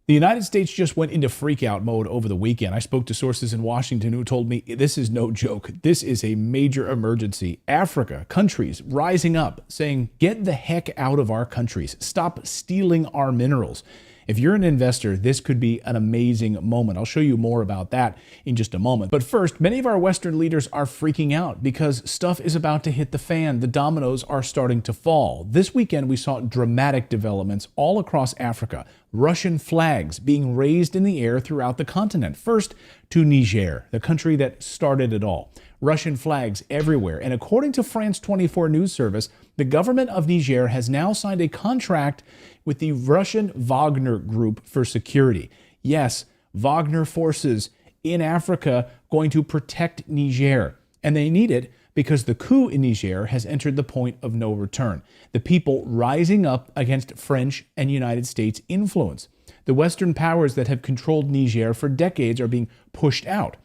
The United States just went into freakout mode over the weekend. I spoke to sources in Washington who told me this is no joke. This is a major emergency. Africa, countries rising up saying, get the heck out of our countries. Stop stealing our minerals. If you're an investor, this could be an amazing moment. I'll show you more about that in just a moment. But first, many of our Western leaders are freaking out because stuff is about to hit the fan. The dominoes are starting to fall. This weekend, we saw dramatic developments all across Africa. Russian flags being raised in the air throughout the continent. First to Niger, the country that started it all. Russian flags everywhere. And according to France 24 news service, the government of Niger has now signed a contract with the Russian Wagner Group for security. Yes, Wagner forces in Africa going to protect Niger. And they need it because the coup in Niger has entered the point of no return. The people rising up against French and United States influence. The Western powers that have controlled Niger for decades are being pushed out.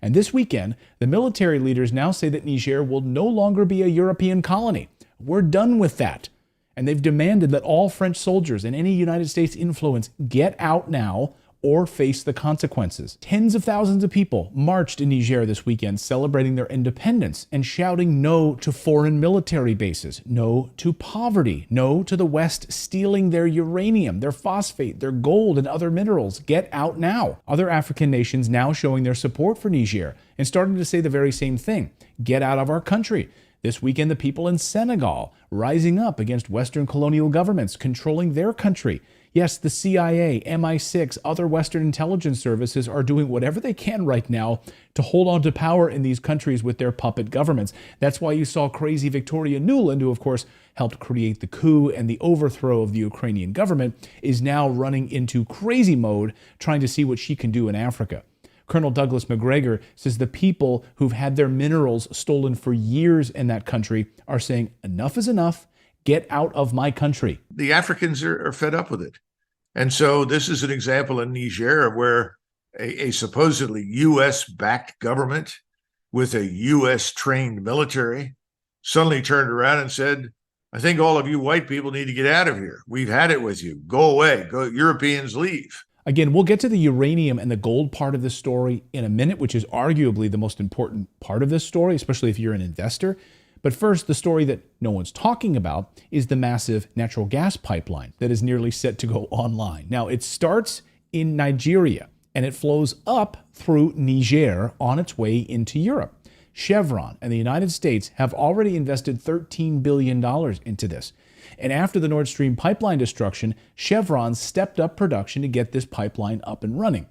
And this weekend, the military leaders now say that Niger will no longer be a European colony. We're done with that. And they've demanded that all French soldiers and any United States influence get out now or face the consequences. Tens of thousands of people marched in Niger this weekend celebrating their independence and shouting no to foreign military bases, no to poverty, no to the West stealing their uranium, their phosphate, their gold, and other minerals. Get out now. Other African nations now showing their support for Niger and starting to say the very same thing. Get out of our country. This weekend, the people in Senegal rising up against Western colonial governments controlling their country. Yes, the CIA, MI6, other Western intelligence services are doing whatever they can right now to hold on to power in these countries with their puppet governments. That's why you saw crazy Victoria Nuland, who of course helped create the coup and the overthrow of the Ukrainian government, is now running into crazy mode trying to see what she can do in Africa. Colonel Douglas McGregor says the people who've had their minerals stolen for years in that country are saying, enough is enough. Get out of my country. The Africans are fed up with it. And so this is an example in Niger where a supposedly U.S.-backed government with a U.S.-trained military suddenly turned around and said, I think all of you white people need to get out of here. We've had it with you. Go away. Go. Europeans leave. Again, we'll get to the uranium and the gold part of this story in a minute, which is arguably the most important part of this story, especially if you're an investor. But first, the story that no one's talking about is the massive natural gas pipeline that is nearly set to go online. Now, it starts in Nigeria and it flows up through Niger on its way into Europe. Chevron and the United States have already invested $13 billion into this. And after the Nord Stream pipeline destruction, Chevron stepped up production to get this pipeline up and running.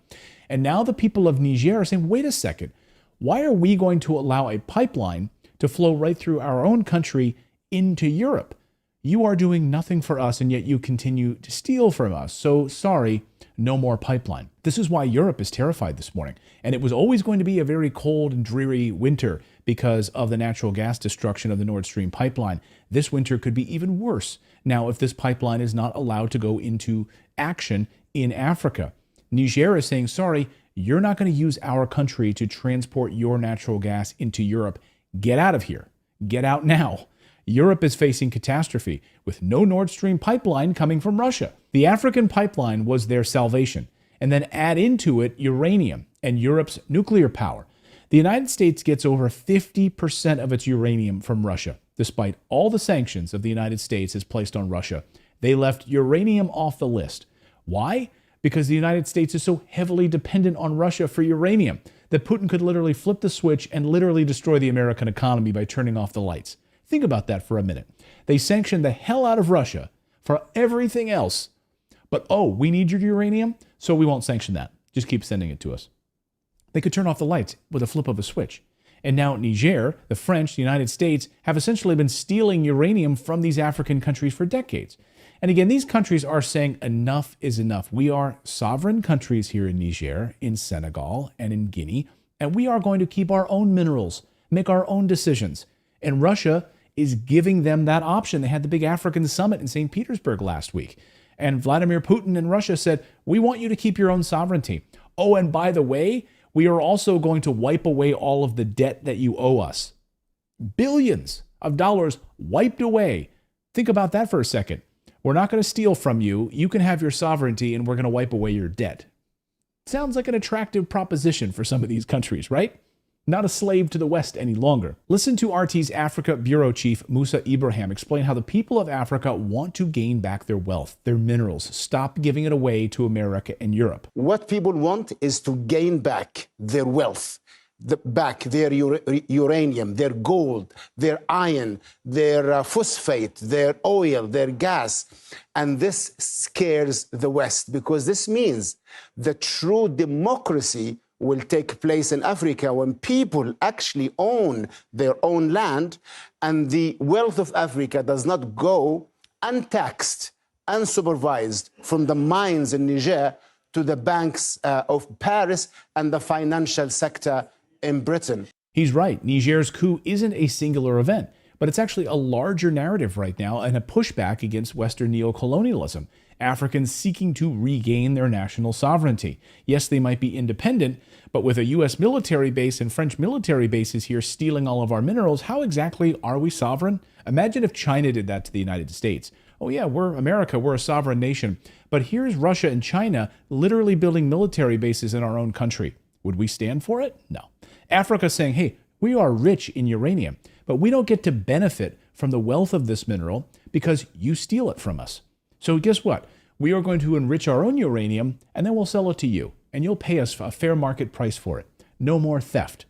And now the people of Niger are saying, wait a second, why are we going to allow a pipeline to flow right through our own country into Europe? You are doing nothing for us, and yet you continue to steal from us. So sorry, no more pipeline. This is why Europe is terrified this morning. And it was always going to be a very cold and dreary winter because of the natural gas destruction of the Nord Stream pipeline. This winter could be even worse now if this pipeline is not allowed to go into action in Africa. Niger is saying, sorry, you're not going to use our country to transport your natural gas into Europe. Get out of here. Get out now. Europe is facing catastrophe with no Nord Stream pipeline coming from Russia. The African pipeline was their salvation. And then add into it uranium and Europe's nuclear power. The United States gets over 50% of its uranium from Russia. Despite all the sanctions of the United States has placed on Russia, they left uranium off the list. Why? Because the United States is so heavily dependent on Russia for uranium that Putin could literally flip the switch and literally destroy the American economy by turning off the lights. Think about that for a minute. They sanctioned the hell out of Russia for everything else. But, oh, we need your uranium, so we won't sanction that. Just keep sending it to us. They could turn off the lights with a flip of a switch. And now Niger, the French, the United States have essentially been stealing uranium from these African countries for decades. And again, these countries are saying enough is enough. We are sovereign countries here in Niger, in Senegal, and in Guinea, and we are going to keep our own minerals, make our own decisions. And Russia is giving them that option. They had the big African summit in St. Petersburg last week. And Vladimir Putin and Russia said, we want you to keep your own sovereignty. Oh, and by the way, we are also going to wipe away all of the debt that you owe us. Billions of dollars wiped away. Think about that for a second. We're not going to steal from you. You can have your sovereignty and we're going to wipe away your debt. Sounds like an attractive proposition for some of these countries, right? Not a slave to the West any longer. Listen to RT's Africa Bureau Chief Musa Ibrahim explain how the people of Africa want to gain back their wealth, their minerals, stop giving it away to America and Europe. What people want is to gain back their wealth, back their uranium, their gold, their iron, their phosphate, their oil, their gas. And this scares the West because this means the true democracy will take place in Africa when people actually own their own land and the wealth of Africa does not go untaxed, unsupervised from the mines in Niger to the banks of Paris and the financial sector in Britain. He's right. Niger's coup isn't a singular event, but it's actually a larger narrative right now and a pushback against Western neocolonialism. Africans seeking to regain their national sovereignty. Yes, they might be independent, but with a U.S. military base and French military bases here stealing all of our minerals, how exactly are we sovereign? Imagine if China did that to the United States. Oh yeah, we're America, we're a sovereign nation. But here's Russia and China literally building military bases in our own country. Would we stand for it? No. Africa saying, hey, we are rich in uranium, but we don't get to benefit from the wealth of this mineral because you steal it from us. So guess what? We are going to enrich our own uranium and then we'll sell it to you and you'll pay us a fair market price for it. No more theft.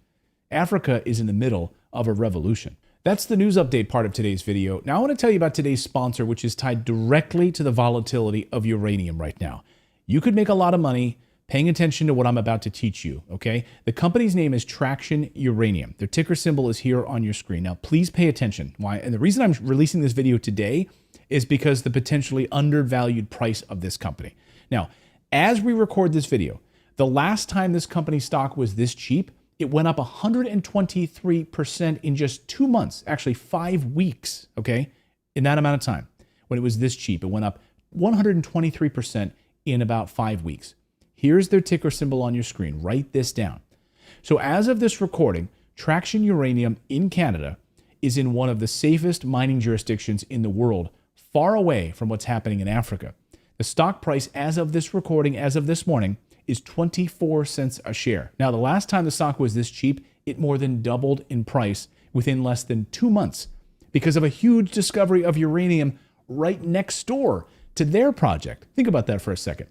Africa is in the middle of a revolution. That's the news update part of today's video. Now I want to tell you about today's sponsor, which is tied directly to the volatility of uranium right now. You could make a lot of money paying attention to what I'm about to teach you, okay? The company's name is Traction Uranium. Their ticker symbol is here on your screen. Now, please pay attention. Why? And the reason I'm releasing this video today is because the potentially undervalued price of this company. Now, as we record this video, the last time this company stock was this cheap, it went up 123% in just 2 months, actually 5 weeks, okay? In that amount of time, when it was this cheap, it went up 123% in about 5 weeks. Here's their ticker symbol on your screen. Write this down. So as of this recording, Traction Uranium in Canada is in one of the safest mining jurisdictions in the world, far away from what's happening in Africa. The stock price as of this recording, as of this morning, is 24 cents a share. Now, the last time the stock was this cheap, it more than doubled in price within less than 2 months because of a huge discovery of uranium right next door to their project. Think about that for a second.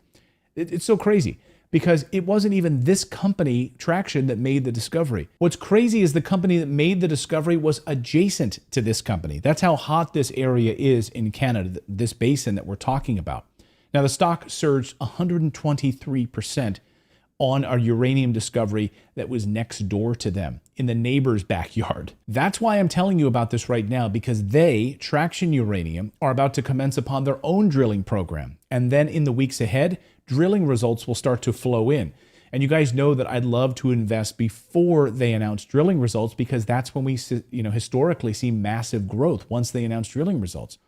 It's so crazy because it wasn't even this company, Traction, that made the discovery. What's crazy is the company that made the discovery was adjacent to this company. That's how hot this area is in Canada, this basin that we're talking about. Now, the stock surged 123% on a uranium discovery that was next door to them in the neighbor's backyard. That's why I'm telling you about this right now, because they, Traction Uranium, are about to commence upon their own drilling program. And then in the weeks ahead, drilling results will start to flow in. And you guys know that I'd love to invest before they announce drilling results because that's when we, historically see massive growth once they announce drilling results.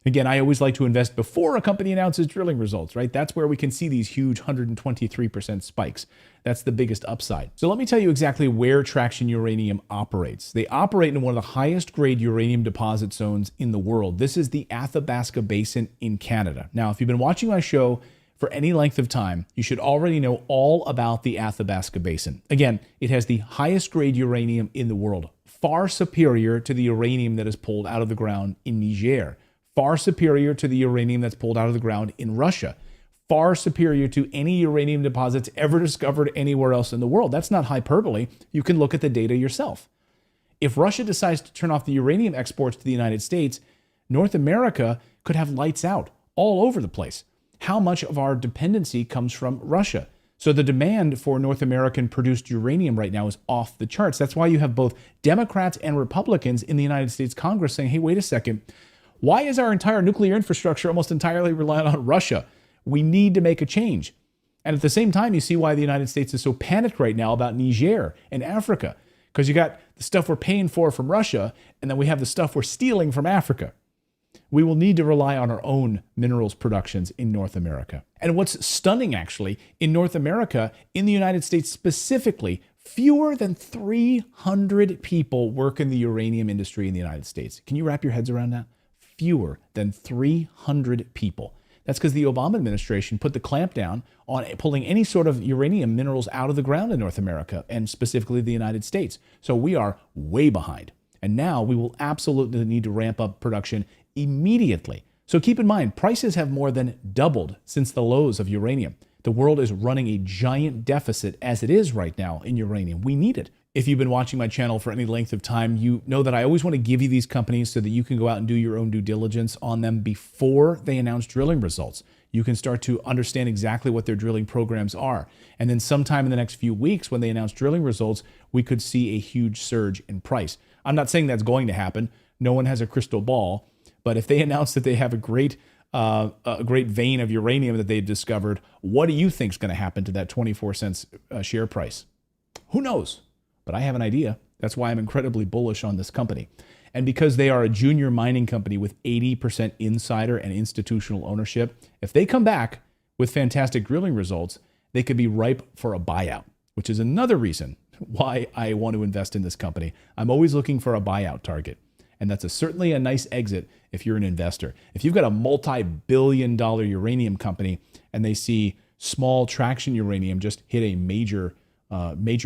Again, I always like to invest before a company announces drilling results, right? That's where we can see these huge 123% spikes. That's the biggest upside. So let me tell you exactly where Traction Uranium operates. They operate in one of the highest grade uranium deposit zones in the world. This is the Athabasca Basin in Canada. Now, if you've been watching my show for any length of time, you should already know all about the Athabasca Basin. Again, it has the highest grade uranium in the world, far superior to the uranium that is pulled out of the ground in Niger, far superior to the uranium that's pulled out of the ground in Russia, far superior to any uranium deposits ever discovered anywhere else in the world. That's not hyperbole. You can look at the data yourself. If Russia decides to turn off the uranium exports to the United States, North America could have lights out all over the place. How much of our dependency comes from Russia? So the demand for North American produced uranium right now is off the charts. That's why you have both Democrats and Republicans in the United States Congress saying, hey, wait a second, why is our entire nuclear infrastructure almost entirely reliant on Russia? We need to make a change. And at the same time, you see why the United States is so panicked right now about Niger and Africa, because you got the stuff we're paying for from Russia, and then we have the stuff we're stealing from Africa. We will need to rely on our own minerals productions in North America. And what's stunning, actually, in North America, in the United States specifically, fewer than 300 people work in the uranium industry in the United States. Can you wrap your heads around that? fewer than 300 people. That's because the Obama administration put the clamp down on pulling any sort of uranium minerals out of the ground in North America, and specifically the United States. So we are way behind. And now we will absolutely need to ramp up production immediately. So keep in mind, prices have more than doubled since the lows of uranium. The world is running a giant deficit as it is right now in uranium. We need it. If you've been watching my channel for any length of time, you know that I always want to give you these companies so that you can go out and do your own due diligence on them before they announce drilling results. You can start to understand exactly what their drilling programs are. And then sometime in the next few weeks, when they announce drilling results, we could see a huge surge in price. I'm not saying that's going to happen. No one has a crystal ball. But if they announce that they have a great vein of uranium that they've discovered, what do you think is going to happen to that 24 cents share price? Who knows? But I have an idea. That's why I'm incredibly bullish on this company. And because they are a junior mining company with 80% insider and institutional ownership, if they come back with fantastic drilling results, they could be ripe for a buyout, which is another reason why I want to invest in this company. I'm always looking for a buyout target. And that's certainly a nice exit if you're an investor. If you've got a multi-billion-dollar uranium company and they see small traction uranium just hit a major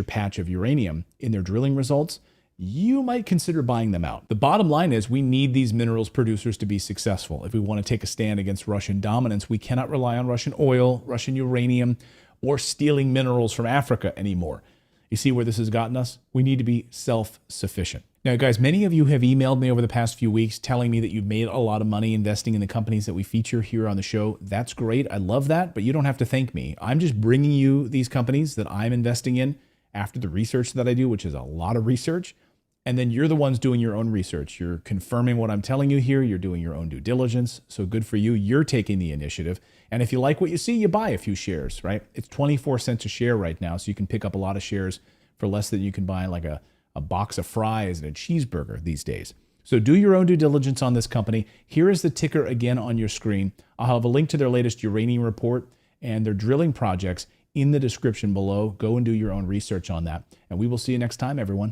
patch of uranium in their drilling results, you might consider buying them out. The bottom line is we need these minerals producers to be successful. If we want to take a stand against Russian dominance, we cannot rely on Russian oil, Russian uranium, or stealing minerals from Africa anymore. You see where this has gotten us? We need to be self-sufficient. Now, guys, many of you have emailed me over the past few weeks telling me that you've made a lot of money investing in the companies that we feature here on the show. That's great. I love that, but you don't have to thank me. I'm just bringing you these companies that I'm investing in after the research that I do, which is a lot of research. And then you're the ones doing your own research. You're confirming what I'm telling you here. You're doing your own due diligence. So good for you. You're taking the initiative. And if you like what you see, you buy a few shares, right? It's 24 cents a share right now. So you can pick up a lot of shares for less than you can buy like a box of fries and a cheeseburger these days. So do your own due diligence on this company. Here is the ticker again on your screen. I'll have a link to their latest uranium report and their drilling projects in the description below. Go and do your own research on that. And we will see you next time, everyone.